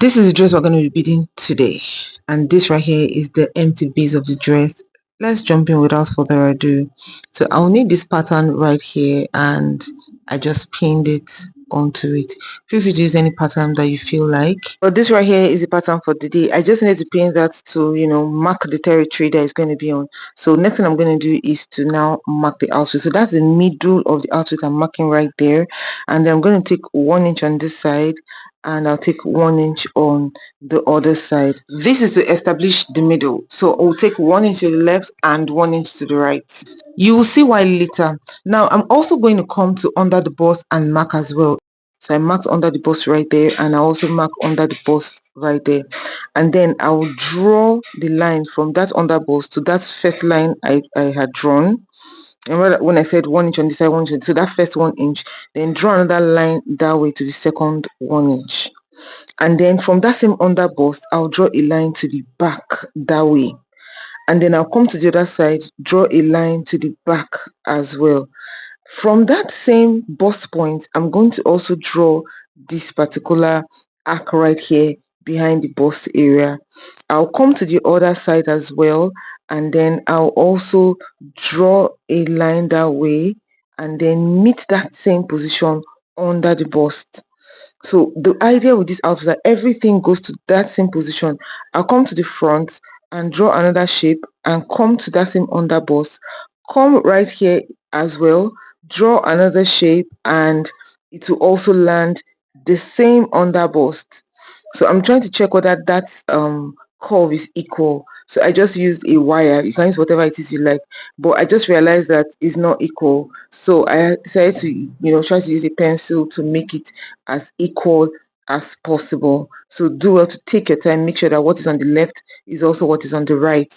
This is the dress we're going to be beading today, and this right here is the empty base of the dress. Let's jump in without further ado. So I'll need this pattern right here, and I just pinned it onto it. Feel free to use any pattern that you feel like, but this right here is the pattern for the day. I just need to pin that to mark the territory that it's going to be on. So next thing I'm going to do is to now mark the outfit. So that's the middle of the outfit I'm marking right there, and then I'm going to take 1 inch on this side, and I'll take 1 inch on the other side. This is to establish the middle. So I'll take 1 inch to the left and 1 inch to the right. You will see why later. Now I'm also going to come to under the bust and mark as well. So I marked under the bust right there, and I also mark under the bust right there. And then I will draw the line from that under bust to that first line I had drawn. Remember when I said 1 inch on this side, 1 inch, so that first 1 inch, then draw another line that way to the second 1 inch. And then from that same under bust, I'll draw a line to the back that way. And then I'll come to the other side, draw a line to the back as well. From that same bust point, I'm going to also draw this particular arc right here behind the bust area. I'll come to the other side as well, and then I'll also draw a line that way and then meet that same position under the bust. So the idea with this outfit is that everything goes to that same position. I'll come to the front and draw another shape and come to that same under bust, come right here as well, draw another shape, and it will also land the same under bust. So I'm trying to check whether that curve is equal. So I just used a wire. You can use whatever it is you like, but I just realized that it's not equal. So I decided to try to use a pencil to make it as equal as possible. So do well to take your time, make sure that what is on the left is also what is on the right.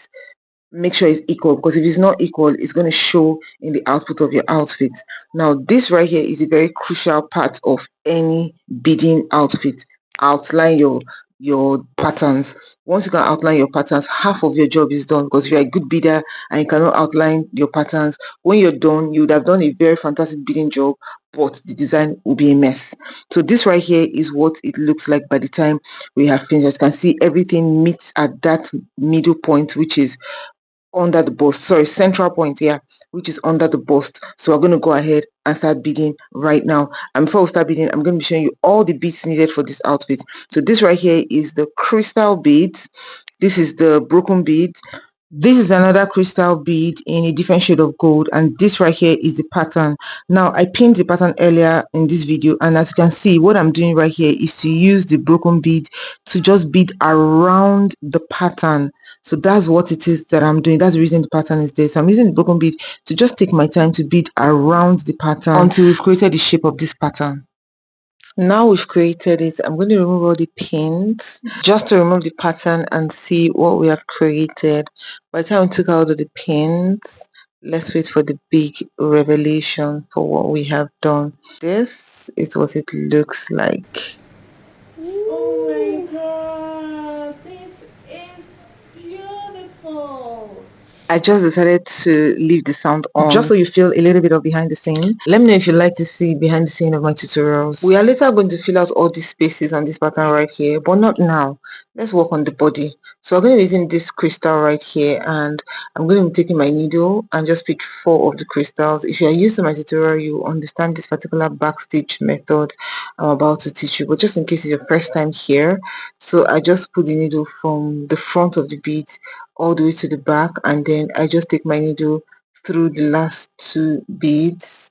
Make sure it's equal, because if it's not equal, it's going to show in the output of your outfit. Now this right here is a very crucial part of any beading outfit. Outline your patterns. Once you can outline your patterns, half of your job is done, because if you're a good beader and you cannot outline your patterns, when you're done, you would have done a very fantastic beading job, but the design will be a mess. So this right here is what it looks like by the time we have finished. As you can see, everything meets at that middle point, which is under the bust, central point here, which is under the bust. So we're going to go ahead and start beading right now. And before we start beading, I'm going to be showing you all the beads needed for this outfit. So this right here is the crystal beads. This is the broken bead. This is another crystal bead in a different shade of gold, and this right here is the pattern. Now I pinned the pattern earlier in this video, and as you can see, what I'm doing right here is to use the broken bead to just bead around the pattern. So that's what it is that I'm doing. That's the reason the pattern is there. So I'm using the broken bead to just take my time to bead around the pattern until we've created the shape of this pattern. Now we've created it, I'm going to remove all the pins just to remove the pattern and see what we have created. By the time we took out all the pins, let's wait for the big revelation for what we have done. This is what it looks like. Oh my god, this is beautiful. I just decided to leave the sound on just so you feel a little bit of behind the scene. Let me know if you like to see behind the scene of my tutorials. We are later going to fill out all these spaces on this pattern right here, but not now. Let's work on the body. So I'm going to be using this crystal right here, and I'm going to be taking my needle and just pick 4 of the crystals. If you are used to my tutorial, you understand this particular backstitch method I'm about to teach you, but just in case it's your first time here, so I just put the needle from the front of the bead all the way to the back, and then I just take my needle through the last 2 beads,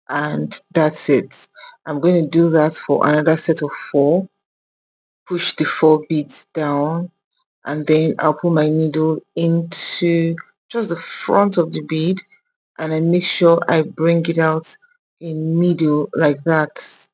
and that's it. I'm going to do that for another set of 4. Push the 4 beads down, and then I'll put my needle into just the front of the bead, and I make sure I bring it out in middle like that.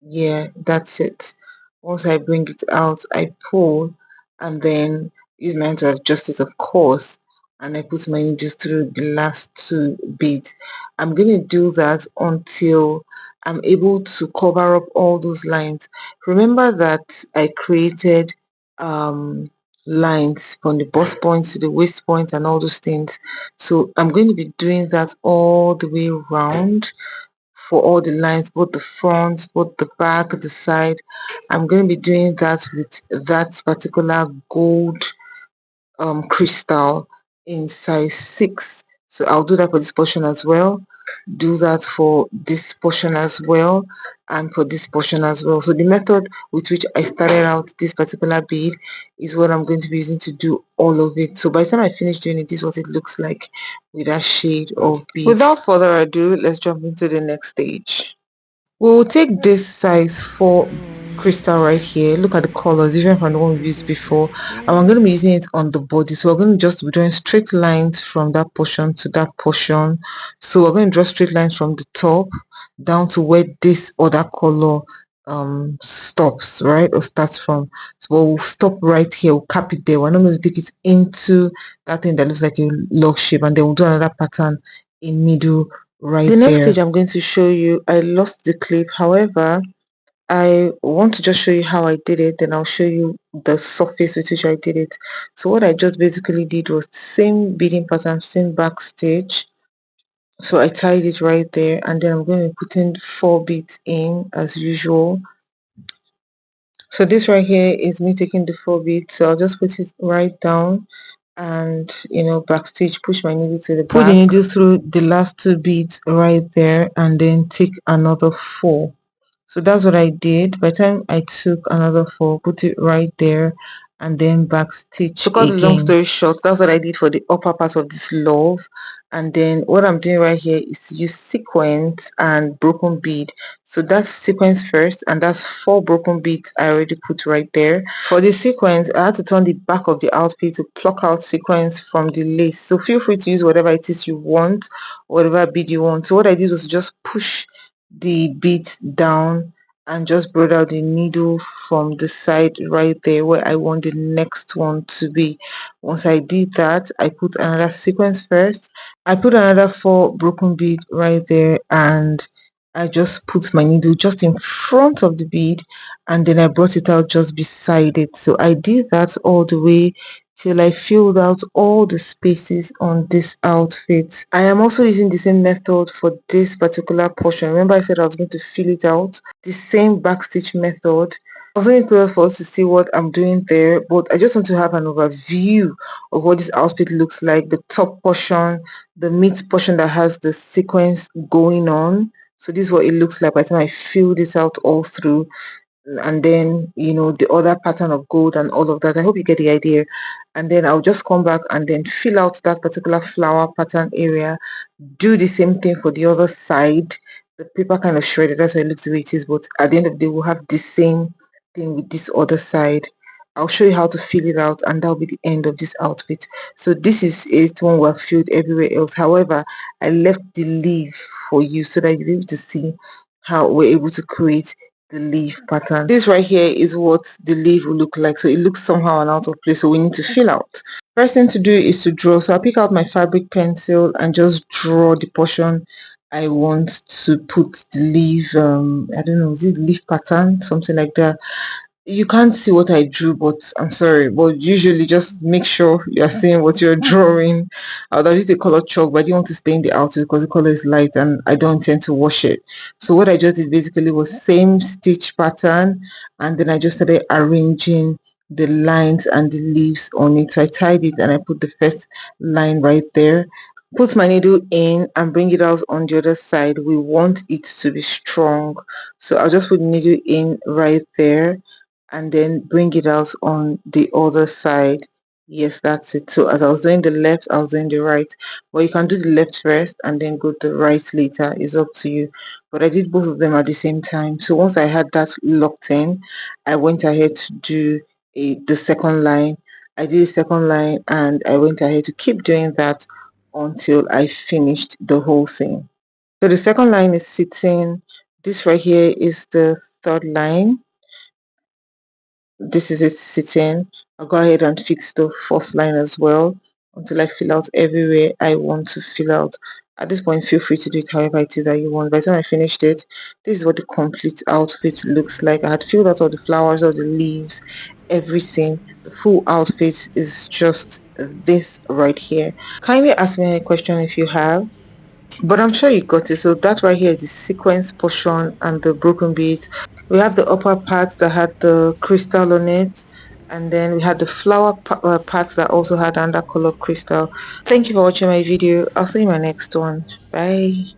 Yeah, that's it. Once I bring it out, I pull and then use my hand to adjust it, of course, and I put my needle through the last 2 beads. I'm going to do that until I'm able to cover up all those lines. Remember that I created lines from the bust points to the waist point and all those things. So I'm going to be doing that all the way around for all the lines, both the front, both the back, the side. I'm going to be doing that with that particular gold crystal in size 6. So I'll do that for this portion as well, do that for this portion as well, and for this portion as well. So the method with which I started out this particular bead is what I'm going to be using to do all of it. So by the time I finish doing it, this is what it looks like with that shade of bead. Without further ado, let's jump into the next stage. We'll take this size 4 crystal right here. Look at the colors, different from the one we used before. And we're going to be using it on the body. So we're going to just be drawing straight lines from that portion to that portion. So we're going to draw straight lines from the top down to where this other color stops, right, or starts from. So we'll stop right here, we'll cap it there. We're not going to take it into that thing that looks like a log shape, and then we'll do another pattern in middle right there. The next stage I'm going to show you, I lost the clip. However, I want to just show you how I did it, then I'll show you the surface with which I did it. So what I just basically did was same beading pattern, same back stitch. So I tied it right there, and then I'm going to put in 4 beads in as usual. So this right here is me taking the 4 beads. So I'll just put it right down and backstage, push my needle to the back, put the needle through the last 2 beads right there, and then take another 4. So that's what I did. By the time I took another 4, put it right there, and then backstitch. To cut the long story short, that's what I did for the upper part of this love. And then what I'm doing right here is to use sequins and broken bead. So that's sequins first, and that's 4 broken beads I already put right there. For the sequins, I had to turn the back of the outfit to pluck out sequins from the lace. So feel free to use whatever it is you want, whatever bead you want. So what I did was to just push the beads down and just brought out the needle from the side right there where I want the next one to be. Once I did that, I put another sequence first. I put another 4 broken bead right there, and I just put my needle just in front of the bead, and then I brought it out just beside it. So I did that all the way till I filled out all the spaces on this outfit. I am also using the same method for this particular portion. Remember I said I was going to fill it out? The same backstitch method. I was only curious for us to see what I'm doing there, but I just want to have an overview of what this outfit looks like. The top portion, the mid portion that has the sequence going on. So this is what it looks like by the time I fill this out all through, and then the other pattern of gold and all of that. I hope you get the idea. And then I'll just come back and then fill out that particular flower pattern area, do the same thing for the other side. The paper kind of shredded, that's why it looks the way it is, but at the end of the day we'll have the same thing with this other side. I'll show you how to fill it out, and that'll be the end of this outfit. So this is it when we're filled everywhere else. However, I left the leaf for you so that you'll be able to see how we're able to create the leaf pattern. This right here is what the leaf will look like. So it looks somehow and out of place, so we need to fill out. First thing to do is to draw. So I'll pick out my fabric pencil and just draw the portion I want to put the leaf. I don't know, is it leaf pattern, something like that. You can't see what I drew, but I'm sorry, but usually just make sure you're seeing what you're drawing. I would have used a color chalk, but I didn't want to stain the outside because the color is light and I don't intend to wash it. So what I just did basically was same stitch pattern, and then I just started arranging the lines and the leaves on it. So I tied it and I put the first line right there, put my needle in and bring it out on the other side. We want it to be strong, so I'll just put the needle in right there and then bring it out on the other side. Yes, that's it. So as I was doing the left, I was doing the right. Well, you can do the left first and then go to the right later. It's up to you. But I did both of them at the same time. So once I had that locked in, I went ahead to do the second line. I did the second line and I went ahead to keep doing that until I finished the whole thing. So the second line is sitting. This right here is the third line. This is it sitting. I'll go ahead and fix the fourth line as well until I fill out everywhere I want to fill out. At this point, feel free to do it however it is that you want. By the time I finished it, this is what the complete outfit looks like. I had filled out all the flowers, all the leaves, everything. The full outfit is just this right here. Kindly ask me a question if you have. But I'm sure you got it. So that right here is the sequence portion and the broken beads. We have the upper part that had the crystal on it, and then we had the flower parts that also had under color crystal. Thank you for watching my video. I'll see you in my next one. Bye.